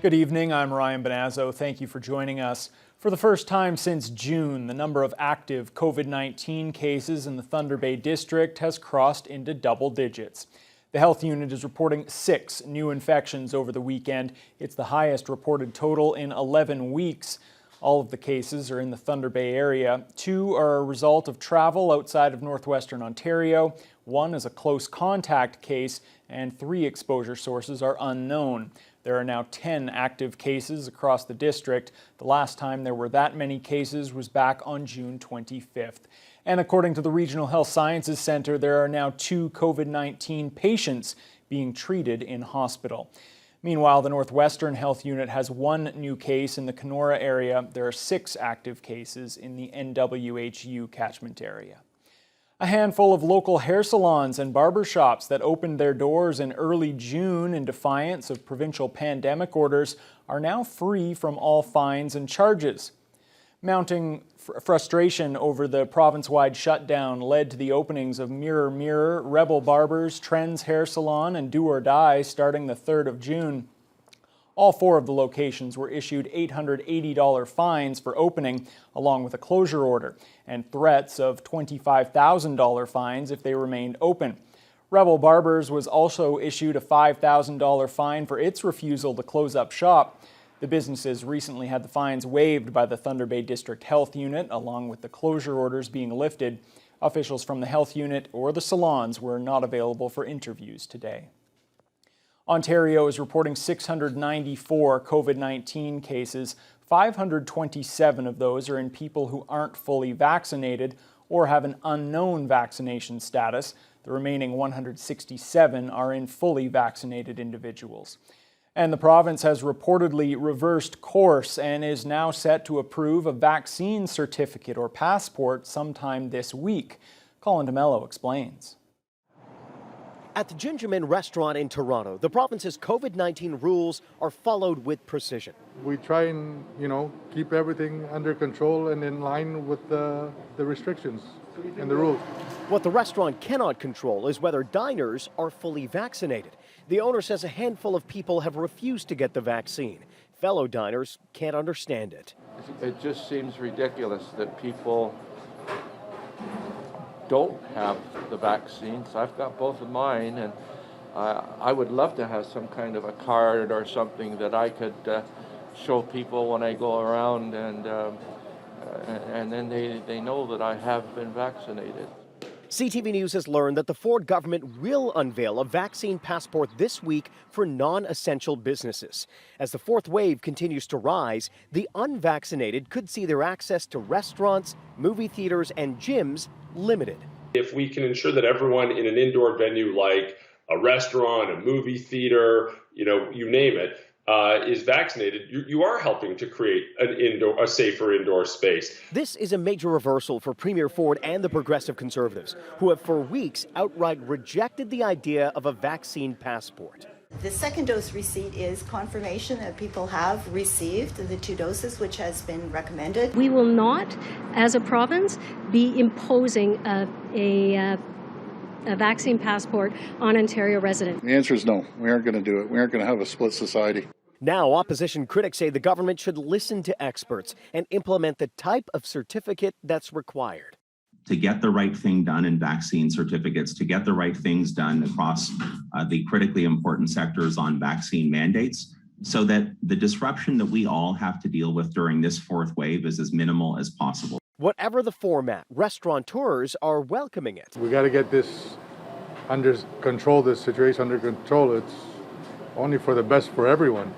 Good evening, I'm Ryan Bonazzo. Thank you for joining us. For the first time since June, the number of active COVID-19 cases in the Thunder Bay District has crossed into double digits. The health unit is reporting 6 new infections over the weekend. It's the highest reported total in 11 weeks. All of the cases are in the Thunder Bay area. 2 are a result of travel outside of northwestern Ontario. 1 is a close contact case, and 3 exposure sources are unknown. There are now 10 active cases across the district. The last time there were that many cases was back on June 25th. And according to the Regional Health Sciences Centre, there are now 2 COVID-19 patients being treated in hospital. Meanwhile, the Northwestern Health Unit has 1 new case in the Kenora area. There are 6 active cases in the NWHU catchment area. A handful of local hair salons and barber shops that opened their doors in early June in defiance of provincial pandemic orders are now free from all fines and charges. Mounting frustration over the province-wide shutdown led to the openings of Mirror, Rebel Barbers, Trends Hair Salon, and Do or Die starting the 3rd of June. All 4 of the locations were issued $880 fines for opening, along with a closure order, and threats of $25,000 fines if they remained open. Rebel Barbers was also issued a $5,000 fine for its refusal to close up shop. The businesses recently had the fines waived by the Thunder Bay District Health Unit, along with the closure orders being lifted. Officials from the Health Unit or the salons were not available for interviews today. Ontario is reporting 694 COVID-19 cases. 527 of those are in people who aren't fully vaccinated or have an unknown vaccination status. The remaining 167 are in fully vaccinated individuals. And the province has reportedly reversed course and is now set to approve a vaccine certificate or passport sometime this week. Colin DeMello explains. At the Gingerman restaurant in Toronto, the province's COVID-19 rules are followed with precision. We try and, keep everything under control and in line with the restrictions and the rules. What the restaurant cannot control is whether diners are fully vaccinated. The owner says a handful of people have refused to get the vaccine. Fellow diners can't understand it. It just seems ridiculous that people don't have the vaccines. I've got both of mine, and I would love to have some kind of a card or something that I could show people when I go around, and then they know that I have been vaccinated. CTV News has learned that the Ford government will unveil a vaccine passport this week for non-essential businesses. As the 4th wave continues to rise, the unvaccinated could see their access to restaurants, movie theaters, and gyms limited. If we can ensure that everyone in an indoor venue like a restaurant, a movie theater, you name it, is vaccinated, you are helping to create a safer indoor space. This is a major reversal for Premier Ford and the Progressive Conservatives, who have for weeks outright rejected the idea of a vaccine passport. The second dose receipt is confirmation that people have received the 2 doses, which has been recommended. We will not, as a province, be imposing a vaccine passport on Ontario residents. The answer is no. We aren't going to do it. We aren't going to have a split society. Now, opposition critics say the government should listen to experts and implement the type of certificate that's required. To get the right thing done in vaccine certificates, to get the right things done across the critically important sectors on vaccine mandates, so that the disruption that we all have to deal with during this 4th wave is as minimal as possible. Whatever the format, restaurateurs are welcoming it. We got to get this under control, this situation under control. It's only for the best for everyone.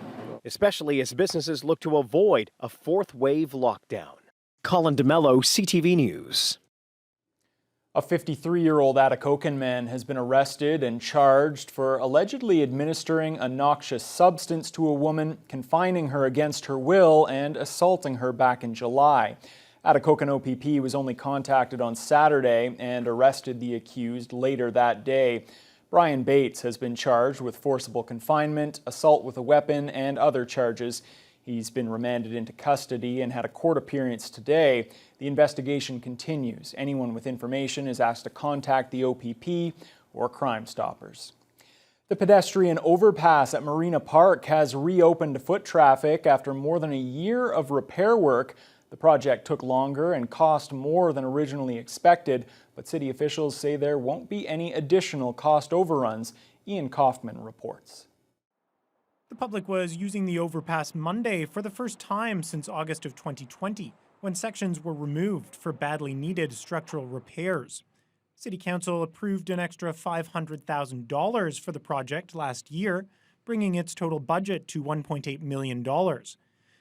Especially as businesses look to avoid a 4th wave lockdown. Colin DeMello, CTV News. A 53-year-old Atikokan man has been arrested and charged for allegedly administering a noxious substance to a woman, confining her against her will, and assaulting her back in July. Atikokan OPP was only contacted on Saturday and arrested the accused later that day. Brian Bates has been charged with forcible confinement, assault with a weapon, and other charges. He's been remanded into custody and had a court appearance today. The investigation continues. Anyone with information is asked to contact the OPP or Crime Stoppers. The pedestrian overpass at Marina Park has reopened to foot traffic after more than a year of repair work. The project took longer and cost more than originally expected, but city officials say there won't be any additional cost overruns. Ian Kaufman reports. The public was using the overpass Monday for the first time since August of 2020, when sections were removed for badly needed structural repairs. City Council approved an extra $500,000 for the project last year, bringing its total budget to $1.8 million.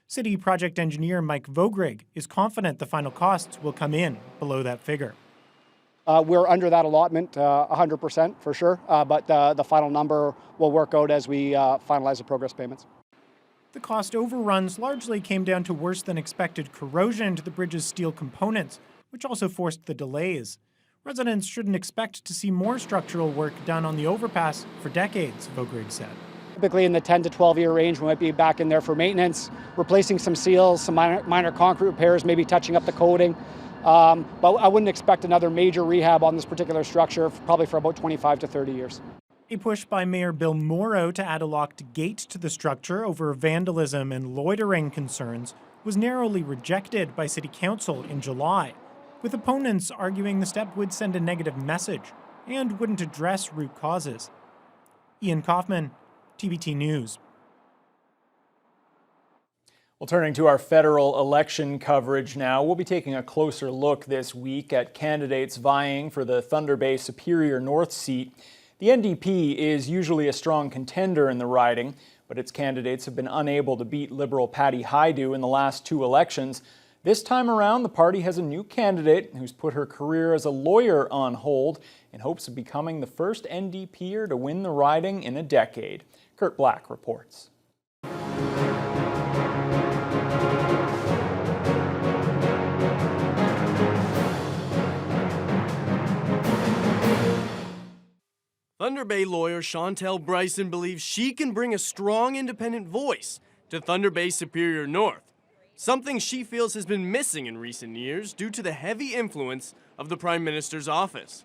City project engineer Mike Vogrig is confident the final costs will come in below that figure. We're under that allotment 100% for sure, but the final number will work out as we finalize the progress payments. The cost overruns largely came down to worse than expected corrosion to the bridge's steel components, which also forced the delays. Residents shouldn't expect to see more structural work done on the overpass for decades, Vogrig said. Typically in the 10 to 12 year range, we might be back in there for maintenance, replacing some seals, some minor concrete repairs, maybe touching up the coating. But I wouldn't expect another major rehab on this particular structure, probably for about 25 to 30 years. A push by Mayor Bill Morrow to add a locked gate to the structure over vandalism and loitering concerns was narrowly rejected by City Council in July, with opponents arguing the step would send a negative message and wouldn't address root causes. Ian Kaufman, TBT News. Well, turning to our federal election coverage now, we'll be taking a closer look this week at candidates vying for the Thunder Bay Superior North seat. The NDP is usually a strong contender in the riding, but its candidates have been unable to beat Liberal Patty Hajdu in the last two elections. This time around, the party has a new candidate who's put her career as a lawyer on hold in hopes of becoming the first NDPer to win the riding in a decade. Kurt Black reports. Thunder Bay lawyer Chantel Bryson believes she can bring a strong independent voice to Thunder Bay Superior North, something she feels has been missing in recent years due to the heavy influence of the Prime Minister's office.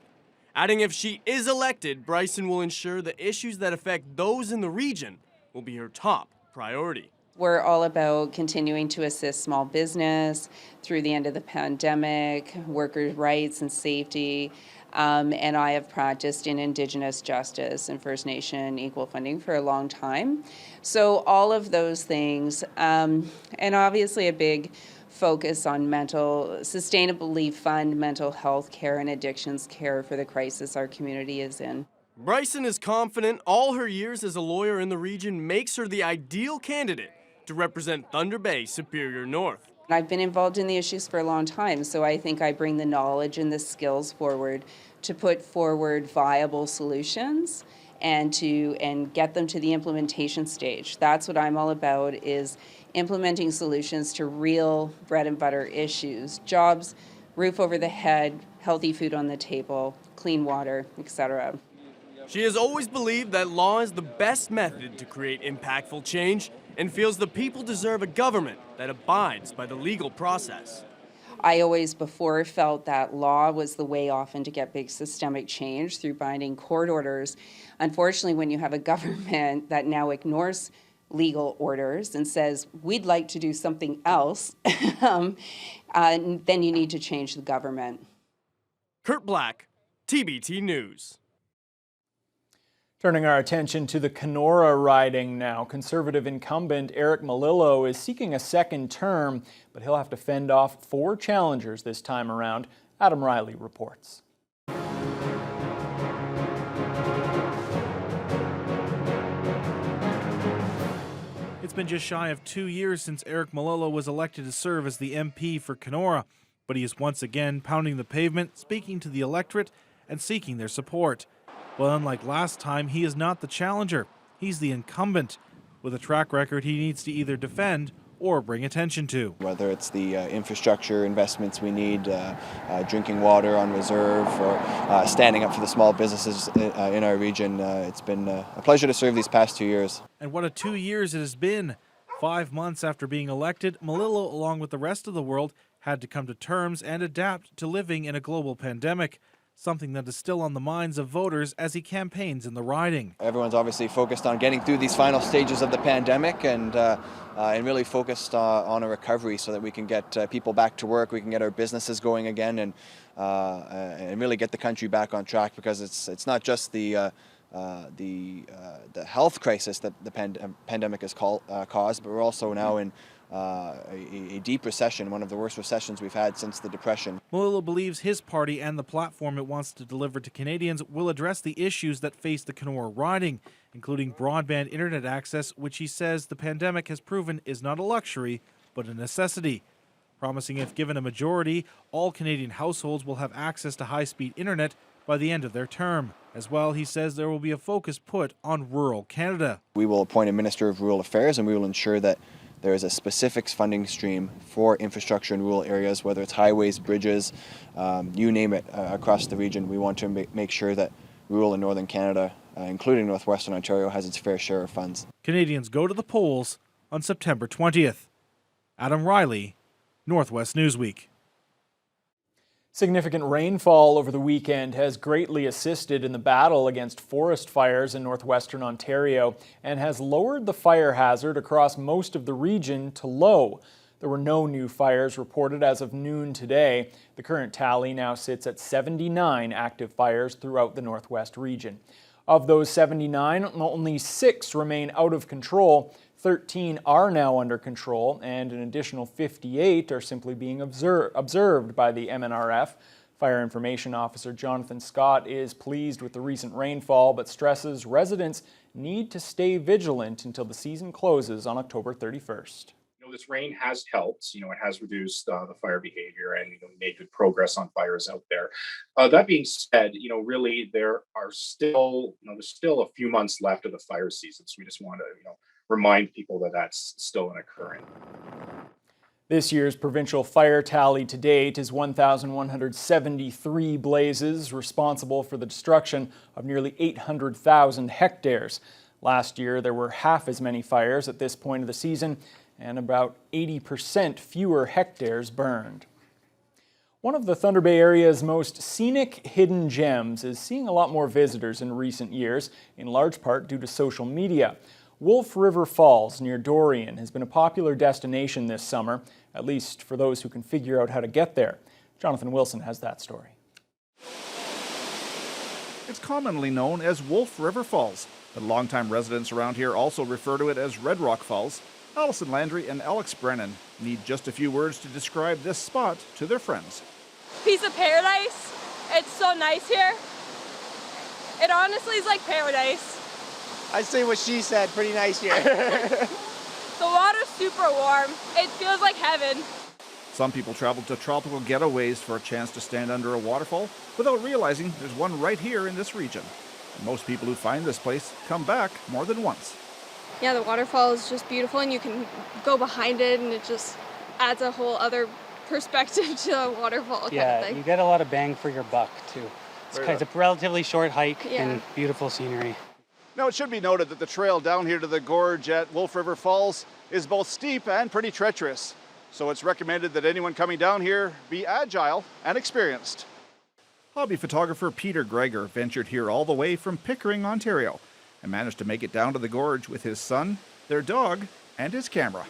Adding if she is elected, Bryson will ensure the issues that affect those in the region will be her top priority. We're all about continuing to assist small business through the end of the pandemic, workers' rights and safety, and I have practiced in Indigenous justice and First Nation equal funding for a long time. So all of those things, and obviously a big focus on sustainably fund mental health care and addictions care for the crisis our community is in. Bryson is confident all her years as a lawyer in the region makes her the ideal candidate to represent Thunder Bay Superior North. I've been involved in the issues for a long time, so I think I bring the knowledge and the skills forward to put forward viable solutions and get them to the implementation stage. That's what I'm all about, is implementing solutions to real bread and butter issues: jobs, roof over the head, healthy food on the table, clean water, etc. She has always believed that law is the best method to create impactful change and feels the people deserve a government that abides by the legal process. I always before felt that law was the way often to get big systemic change through binding court orders. Unfortunately, when you have a government that now ignores legal orders and says, we'd like to do something else, then you need to change the government. Kurt Black, TBT News. Turning our attention to the Kenora riding now. Conservative incumbent Eric Melillo is seeking a second term, but he'll have to fend off 4 challengers this time around. Adam Riley reports. It's been just shy of 2 years since Eric Melillo was elected to serve as the MP for Kenora, but he is once again pounding the pavement, speaking to the electorate and seeking their support. Well, unlike last time, he is not the challenger. He's the incumbent, with a track record he needs to either defend or bring attention to. Whether it's the infrastructure investments we need, drinking water on reserve, or standing up for the small businesses in our region, it's been a pleasure to serve these past 2 years. And what a 2 years it has been. 5 months after being elected, Melillo, along with the rest of the world, had to come to terms and adapt to living in a global pandemic. something that is still on the minds of voters as he campaigns in the riding. Everyone's obviously focused on getting through these final stages of the pandemic and really focused on a recovery so that we can get people back to work, we can get our businesses going again, and really get the country back on track, because it's not just the health crisis that the pandemic has caused, but we're also now in a deep recession, one of the worst recessions we've had since the Depression. Malillo believes his party and the platform it wants to deliver to Canadians will address the issues that face the Kenora riding, including broadband internet access, which he says the pandemic has proven is not a luxury, but a necessity. Promising if given a majority, all Canadian households will have access to high-speed internet by the end of their term. As well, he says there will be a focus put on rural Canada. We will appoint a Minister of Rural Affairs, and we will ensure that there is a specific funding stream for infrastructure in rural areas, whether it's highways, bridges, you name it, across the region. We want to make sure that rural and northern Canada, including northwestern Ontario, has its fair share of funds. Canadians go to the polls on September 20th. Adam Riley, Northwest Newsweek. Significant rainfall over the weekend has greatly assisted in the battle against forest fires in northwestern Ontario and has lowered the fire hazard across most of the region to low. There were no new fires reported as of noon today. The current tally now sits at 79 active fires throughout the northwest region. Of those 79, only 6 remain out of control. 13 are now under control, and an additional 58 are simply being observed by the MNRF. Fire Information Officer Jonathan Scott is pleased with the recent rainfall, but stresses residents need to stay vigilant until the season closes on October 31st. This rain has helped. It has reduced the fire behavior and made good progress on fires out there. That being said, really there are still there's still a few months left of the fire season, so we just want to remind people that that's still an occurring. This year's provincial fire tally to date is 1,173 blazes, responsible for the destruction of nearly 800,000 hectares. Last year, there were half as many fires at this point of the season, and about 80% fewer hectares burned. One of the Thunder Bay area's most scenic hidden gems is seeing a lot more visitors in recent years, in large part due to social media. Wolf River Falls near Dorian has been a popular destination this summer, at least for those who can figure out how to get there. Jonathan Wilson has that story. It's commonly known as Wolf River Falls, but longtime residents around here also refer to it as Red Rock Falls. Allison Landry and Alex Brennan need just a few words to describe this spot to their friends. Piece of paradise. It's so nice here. It honestly is like paradise. I'd say what she said, pretty nice here. The water's super warm. It feels like heaven. Some people travel to tropical getaways for a chance to stand under a waterfall without realizing there's one right here in this region. And most people who find this place come back more than once. Yeah, the waterfall is just beautiful, and you can go behind it, and it just adds a whole other perspective to a waterfall kind of thing. You get a lot of bang for your buck, too. It's a relatively short hike and beautiful scenery. Now, it should be noted that the trail down here to the gorge at Wolf River Falls is both steep and pretty treacherous. So it's recommended that anyone coming down here be agile and experienced. Hobby photographer Peter Greger ventured here all the way from Pickering, Ontario, and managed to make it down to the gorge with his son, their dog, and his camera.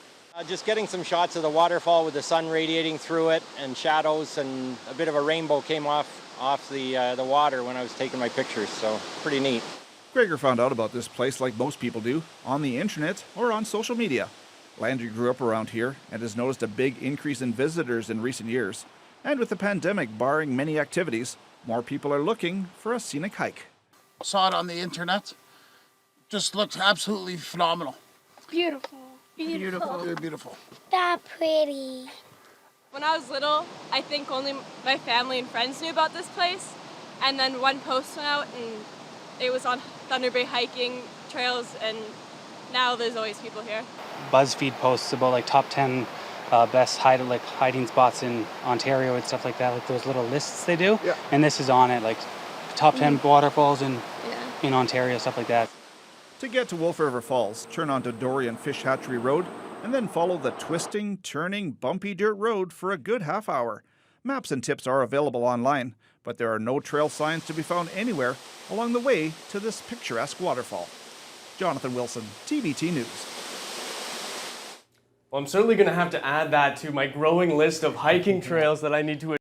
Just getting some shots of the waterfall with the sun radiating through it and shadows, and a bit of a rainbow came off the water when I was taking my pictures, so pretty neat. Greger found out about this place like most people do, on the internet or on social media. Landry grew up around here and has noticed a big increase in visitors in recent years. And with the pandemic barring many activities, more people are looking for a scenic hike. Saw it on the internet. Just looks absolutely phenomenal. Beautiful. Beautiful. Very beautiful. That pretty. When I was little, I think only my family and friends knew about this place. And then one post went out, and it was on Thunder Bay hiking trails, and now there's always people here. BuzzFeed posts about top 10 best hiding spots in Ontario and stuff like that, like those little lists they do. Yeah. And this is on it, like top 10 waterfalls in Ontario, stuff like that. To get to Wolf River Falls, turn onto Dorian Fish Hatchery Road and then follow the twisting, turning, bumpy dirt road for a good half hour. Maps and tips are available online, but there are no trail signs to be found anywhere along the way to this picturesque waterfall. Jonathan Wilson, TVT News. Well, I'm certainly going to have to add that to my growing list of hiking trails that I need to